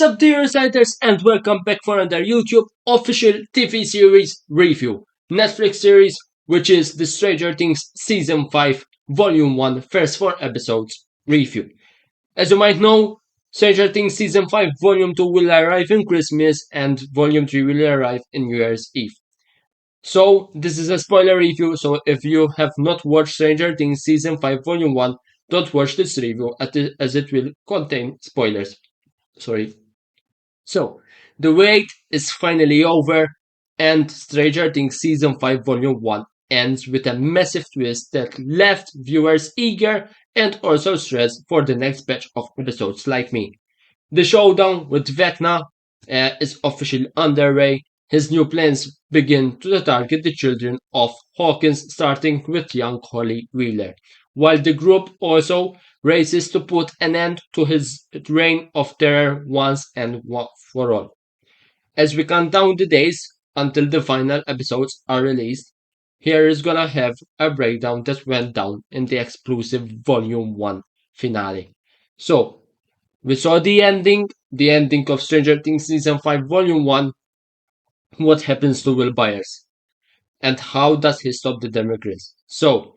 up, dear insiders, and welcome back for another YouTube official TV series review. Netflix series, which is The Stranger Things Season 5, Volume 1, first 4 episodes review. As you might know, Stranger Things Season 5, Volume 2 will arrive in Christmas, and Volume 3 will arrive in New Year's Eve. So, this is a spoiler review, so if you have not watched Stranger Things Season 5, Volume 1, don't watch this review as it will contain spoilers. Sorry. So, the wait is finally over, and Stranger Things Season 5 Volume 1 ends with a massive twist that left viewers eager and also stressed for the next batch of episodes like me. The showdown with Vecna is officially underway. His new plans begin to target the children of Hawkins, starting with young Holly Wheeler, while the group also races to put an end to his reign of terror once and for all. As we count down the days until the final episodes are released, here is gonna have a breakdown that went down in the exclusive Volume 1 finale. So, we saw the ending of Stranger Things Season 5 Volume 1, what happens to Will Byers, and how does he stop the Democrats. So,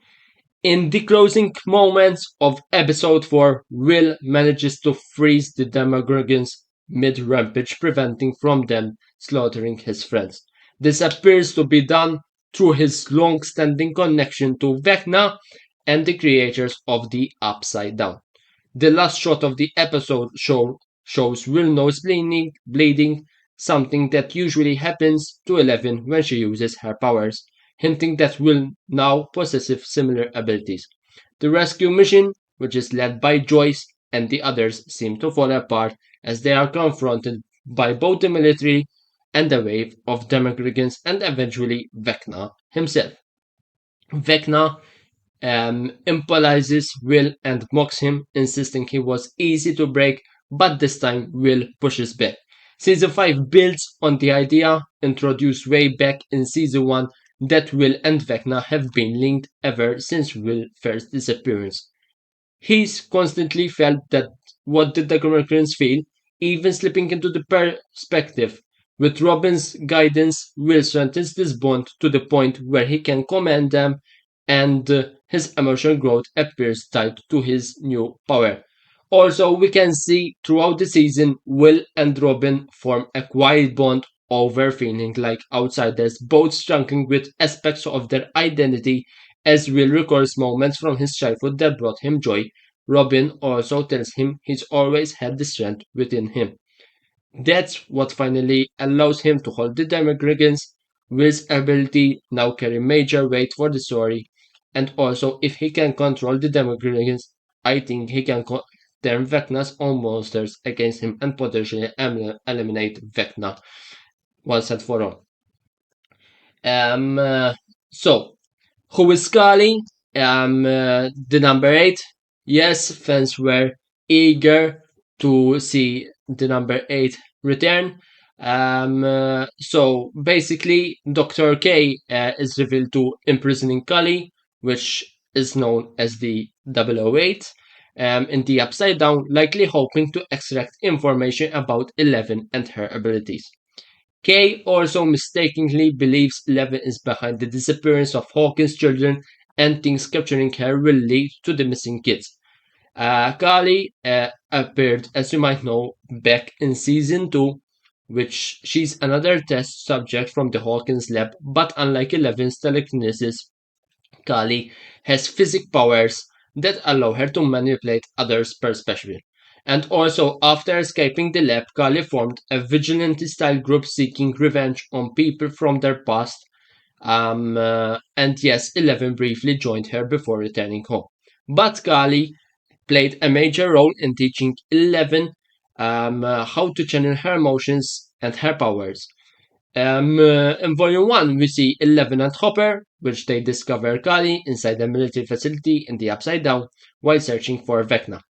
in the closing moments of episode 4, Will manages to freeze the Demogorgons mid-rampage, preventing from them slaughtering his friends. This appears to be done through his long-standing connection to Vecna and the creators of the Upside Down. The last shot of the episode shows Will nose bleeding, something that usually happens to Eleven when she uses her powers, hinting that Will now possesses similar abilities. The rescue mission, which is led by Joyce and the others, seem to fall apart as they are confronted by both the military and a wave of Demogorgons and eventually Vecna himself. Vecna impolizes Will and mocks him, insisting he was easy to break, but this time Will pushes back. Season 5 builds on the idea introduced way back in Season 1 that Will and Vecna have been linked ever since Will's first disappearance. He's constantly felt that what did the Americans feel, even slipping into the perspective. With Robin's guidance, Will strengthens this bond to the point where he can command them, and his emotional growth appears tied to his new power. Also, we can see throughout the season, Will and Robin form a quiet bond over feeling like outsiders, both struggling with aspects of their identity. As Will recalls moments from his childhood that brought him joy, Robin also tells him he's always had the strength within him. That's what finally allows him to hold the Demogorgons. Will's ability now carry major weight for the story, and also if he can control the Demogorgons, I think he can turn Vecna's own monsters against him and potentially eliminate Vecna once and for all. Um, uh, so, who is Scully? The number 8. Yes, fans were eager to see the number 8 return. So basically, Dr. K is revealed to imprisoning Cully, which is known as the 008, in the Upside Down, likely hoping to extract information about Eleven and her abilities. Kay also mistakenly believes Eleven is behind the disappearance of Hawkins' children and thinks capturing her will lead to the missing kids. Kali appeared, as you might know, back in Season 2, which she's another test subject from the Hawkins lab, but unlike Eleven's telekinesis, Kali has physic powers that allow her to manipulate others' perception. And also, after escaping the lab, Kali formed a vigilante-style group seeking revenge on people from their past. And yes, Eleven briefly joined her before returning home. But Kali played a major role in teaching Eleven how to channel her emotions and her powers. In Volume 1, we see Eleven and Hopper, which they discover Kali inside a military facility in the Upside Down while searching for Vecna.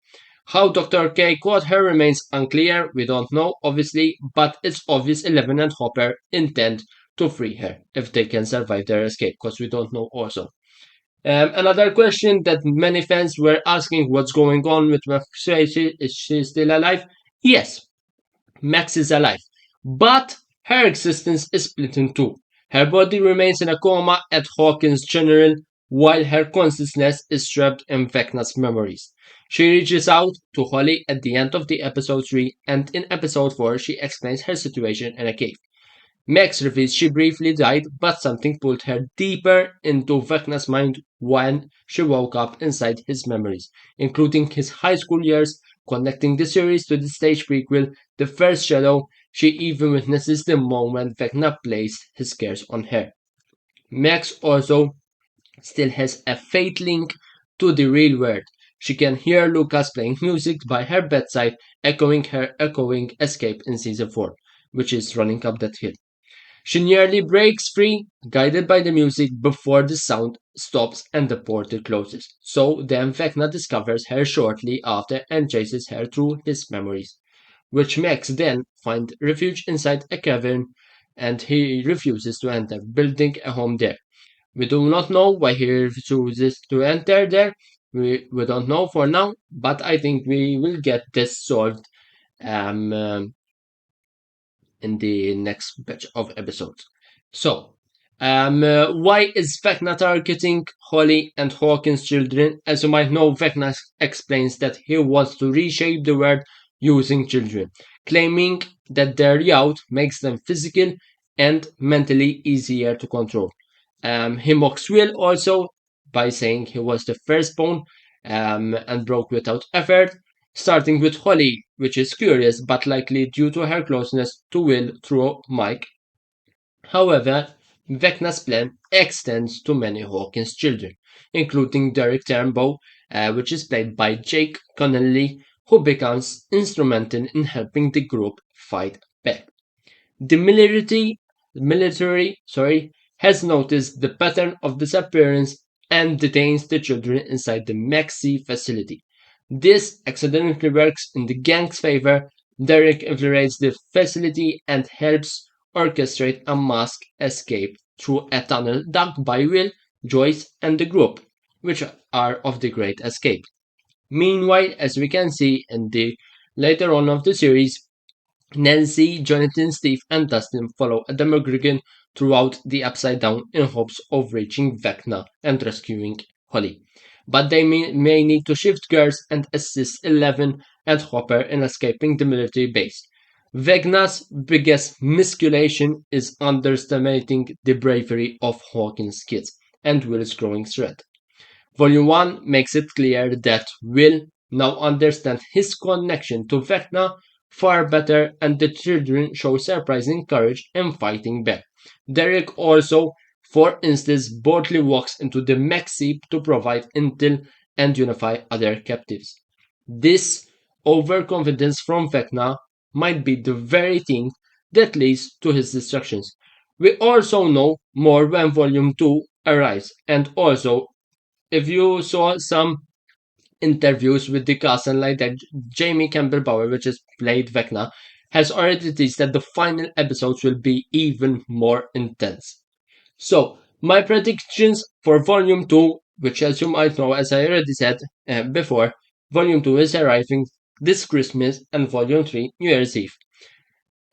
How Dr. K caught her remains unclear, we don't know, obviously, but it's obvious Eleven and Hopper intend to free her if they can survive their escape, because we don't know also. Another question that many fans were asking, what's going on with Mercedes? Is she still alive? Yes. Max is alive, but her existence is split in two. Her body remains in a coma at Hawkins' funeral, while her consciousness is trapped in Vecna's memories. She reaches out to Holly at the end of the episode 3, and in episode 4 she explains her situation in a cave. Max reveals she briefly died, but something pulled her deeper into Vecna's mind when she woke up inside his memories, including his high school years, connecting the series to the stage prequel, The First Shadow. She even witnesses the moment Vecna placed his curse on her. Max also still has a faint link to the real world. She can hear Lucas playing music by her bedside, echoing her echoing escape in season 4, which is running up that hill. She nearly breaks free, guided by the music, before the sound stops and the portal closes. So then Vecna discovers her shortly after and chases her through his memories, which Max then finds refuge inside a cavern and he refuses to enter, building a home there. We do not know why he refuses to enter there. We don't know for now, but I think we will get this solved um, um, in the next batch of episodes. So, why is Vecna targeting Holly and Hawkins' children? As you might know, Vecna explains that he wants to reshape the world using children, claiming that their youth makes them physical and mentally easier to control. He mocks Will also by saying he was the firstborn and broke without effort, starting with Holly, which is curious but likely due to her closeness to Will through Mike. However, Vecna's plan extends to many Hawkins children, including Derek Turnbow, which is played by Jake Connelly, who becomes instrumental in helping the group fight back. The military has noticed the pattern of disappearance and detains the children inside the Maxi facility. This accidentally works in the gang's favor. Derek infiltrates the facility and helps orchestrate a mass escape through a tunnel dug by Will, Joyce, and the group, which are of the Great Escape. Meanwhile, as we can see in the later on of the series, Nancy, Jonathan, Steve, and Dustin follow a Demogorgon throughout the Upside Down in hopes of reaching Vecna and rescuing Holly. But they may need to shift gears and assist Eleven and Hopper in escaping the military base. Vecna's biggest miscalculation is underestimating the bravery of Hawkins' kids and Will's growing threat. Volume 1 makes it clear that Will now understands his connection to Vecna far better and the children show surprising courage in fighting back. Derek also, for instance, boldly walks into the Maxi to provide intel and unify other captives. This overconfidence from Vecna might be the very thing that leads to his destructions. We also know more when Volume 2 arrives, and also if you saw some interviews with the cast and like that, Jamie Campbell Bower, which is played Vecna, has already teased that the final episodes will be even more intense. So, my predictions for Volume 2, which as you might know, as I already said before, Volume 2 is arriving this Christmas and Volume 3 New Year's Eve.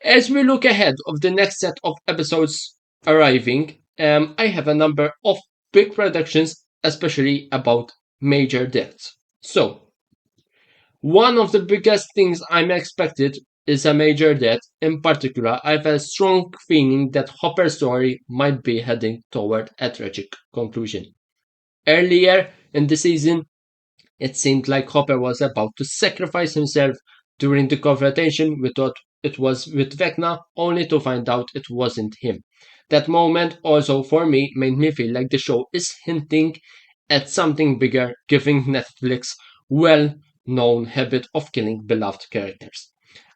As we look ahead of the next set of episodes arriving, I have a number of big predictions, especially about major deaths. So, one of the biggest things I'm expected is a major death. In particular, I have a strong feeling that Hopper's story might be heading toward a tragic conclusion. Earlier in the season, it seemed like Hopper was about to sacrifice himself during the confrontation. We thought it was with Vecna, only to find out it wasn't him. That moment also for me made me feel like the show is hinting at something bigger, giving Netflix well known habit of killing beloved characters.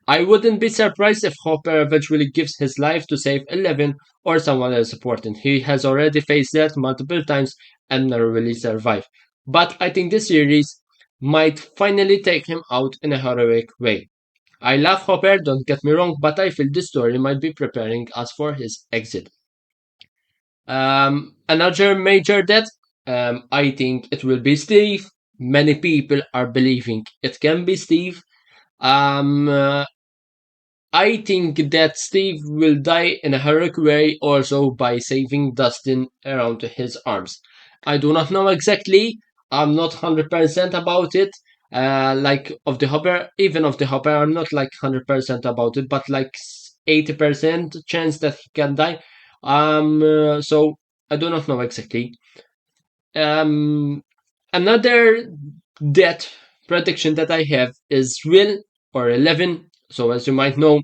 I wouldn't be surprised if Hopper eventually gives his life to save Eleven or someone else important. He has already faced death multiple times and never really survived. But I think this series might finally take him out in a heroic way. I love Hopper, don't get me wrong, but I feel this story might be preparing us for his exit. Another major death, I think it will be Steve. Many people are believing it can be Steve. Um, uh, I think that Steve will die in a heroic way also by saving Dustin around his arms. I do not know exactly. I'm not 100% about it. Like of the Hopper, even of the Hopper, I'm not like 100% about it, but like 80% chance that he can die. So I do not know exactly. Um, Another death prediction that I have is Will or 11. So as you might know,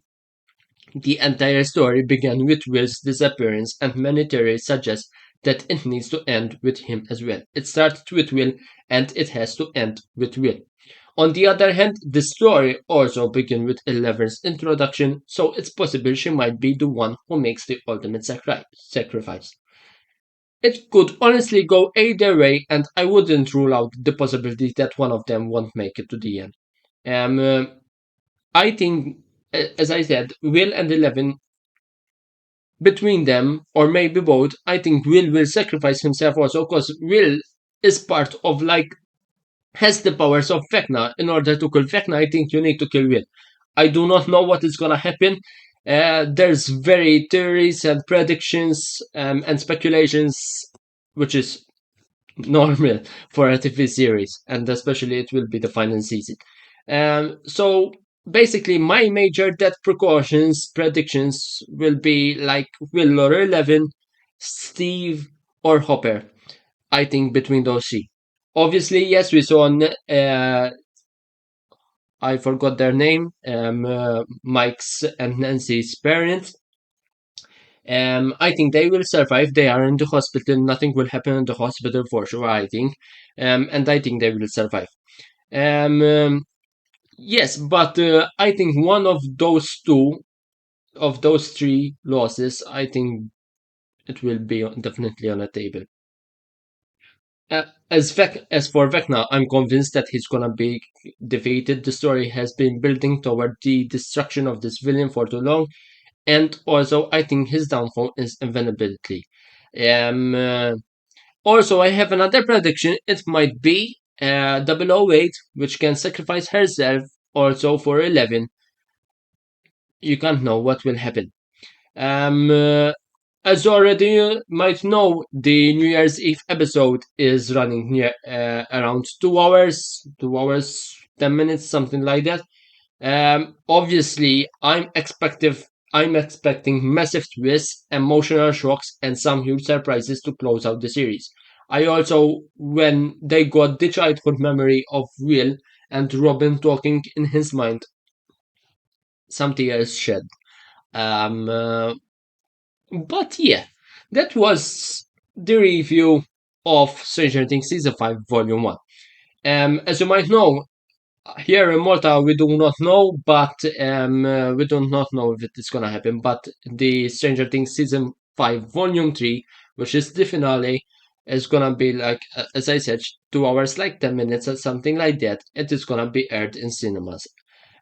the entire story began with Will's disappearance, and many theories suggest that it needs to end with him as well. It started with Will, and it has to end with Will. On the other hand, the story also begins with Eleven's introduction, so it's possible she might be the one who makes the ultimate sacrifice. It could honestly go either way, and I wouldn't rule out the possibility that one of them won't make it to the end. Um, uh, I think, as I said, Will and Eleven, between them, or maybe both, I think Will sacrifice himself also because Will is part of like has the powers of Vecna. In order to kill Vecna, I think you need to kill Will. I do not know what is gonna happen. There's very theories and predictions and speculations, which is normal for a TV series, and especially it will be the final season. So basically, my major death precautions predictions will be like Will or 11, Steve or Hopper. I think between those three. Obviously, yes, we saw I forgot their name, Mike's and Nancy's parents. I think they will survive. They are in the hospital. Nothing will happen in the hospital for sure, I think. And I think they will survive. Um, um, yes, but I think one of those two, of those three losses, I think it will be definitely on the table. As for Vecna, I'm convinced that he's gonna be defeated. The story has been building toward the destruction of this villain for too long, and also I think his downfall is invulnerability. Um, uh, Also, I have another prediction. It might be 008, which can sacrifice herself also for 11. You can't know what will happen. Um, uh, as already you might know, the New Year's Eve episode is running near around 2 hours, 2 hours, 10 minutes, something like that. Obviously, I'm expecting massive twists, emotional shocks, and some huge surprises to close out the series. I also, when they got the childhood memory of Will and Robin talking in his mind, some tears shed. Um, uh, but yeah, that was the review of Stranger Things Season 5, Volume 1. As you might know, here in Malta, we do not know, but we do not know if it is gonna happen. But the Stranger Things season 5, volume 3, which is the finale, is gonna be like, as I said, 2 hours, like 10 minutes or something like that. It is gonna be aired in cinemas.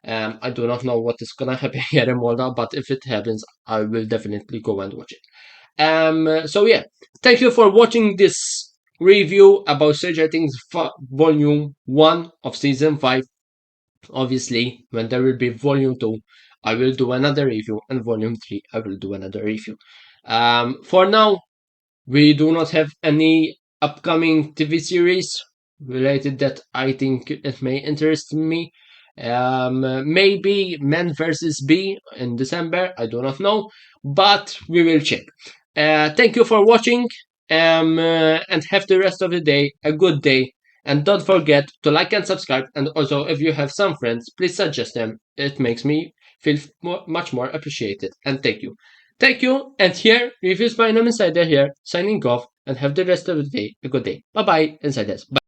I do not know what is gonna happen here in Malta, but if it happens, I will definitely go and watch it. So yeah, thank you for watching this review about Stranger Things Volume 1 of Season 5. Obviously, when there will be volume 2, I will do another review, and volume 3, I will do another review. For now, we do not have any upcoming TV series related that I think it may interest me. Maybe Man vs. Bee in December, I do not know, but we will check. Thank you for watching, and have the rest of the day a good day. And don't forget to like and subscribe. And also, if you have some friends, please suggest them. It makes me feel much more appreciated. And thank you. Thank you. And here, Reviews by Nam Insider here, signing off. And have the rest of the day a good day. Bye bye, Insiders. Bye.